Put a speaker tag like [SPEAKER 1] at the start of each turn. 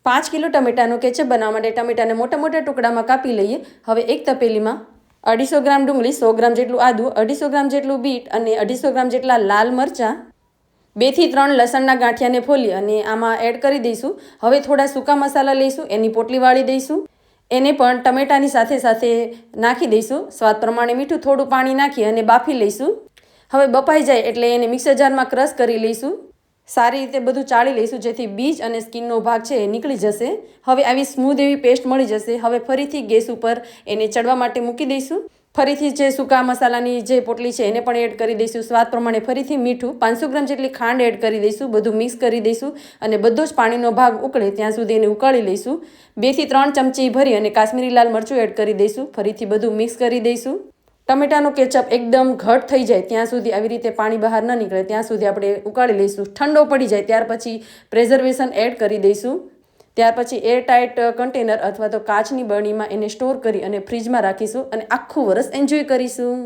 [SPEAKER 1] 5 kilo ટમેટાનું ketchup બનાવવા માટે ટમેટાને મોટા મોટા ટુકડામાં કાપી લઈએ। હવે એક તપેલીમાં 250 ગ્રામ ડુંગળી, 100 ગ્રામ જેટલું આદું, 250 ગ્રામ જેટલું બીટ અને 250 ગ્રામ જેટલા લાલ મરચાં, 2 થી 3 લસણના ગાંઠિયાને ફોલી અને આમાં એડ કરી દઈશું। હવે થોડા સૂકા મસાલા લઈશું, એની પોટલી વાળી દઈશું, એને પણ ટમેટાની સાથે સાથે નાખી દઈશું। સ્વાદ પ્રમાણે મીઠું, થોડું પાણી નાખી અને બાફી લઈશું। હવે બફાઈ જાય એટલે એને મિક્સર જારમાં ક્રશ કરી લઈશું। સારી રીતે બધું ચાળી લઈશું જેથી બીજ અને સ્કિનનો ભાગ છે એ નીકળી જશે। હવે આવી સ્મૂધ એવી પેસ્ટ મળી જશે। હવે ફરીથી ગેસ ઉપર એને ચડવા માટે મૂકી દઈશું। ફરીથી જે સૂકા મસાલાની જે પોટલી છે એને પણ એડ કરી દઈશું। સ્વાદ પ્રમાણે ફરીથી મીઠું, 500 ગ્રામ જેટલી ખાંડ એડ કરી દઈશું। બધું મિક્સ કરી દઈશું અને બધો જ પાણીનો ભાગ ઉકળે ત્યાં સુધી એને ઉકાળી લઈશું। 2 થી 3 ચમચી ભરી અને કાશ્મીરી લાલ મરચું એડ કરી દઈશું। ફરીથી બધું મિક્સ કરી દઈશું। ટમેટાનું કેચઅપ એકદમ ઘટ થઈ જાય ત્યાં સુધી, આવી રીતે પાણી બહાર ન નીકળે ત્યાં સુધી આપણે ઉકાળી લઈશું। ઠંડો પડી જાય ત્યાર પછી પ્રેઝર્વેશન એડ કરી દઈશું। ત્યાર પછી એરટાઇટ કન્ટેનર અથવા તો કાચની બરણીમાં એને સ્ટોર કરી અને ફ્રીજમાં રાખીશું અને આખું વરસ એન્જોય કરીશું।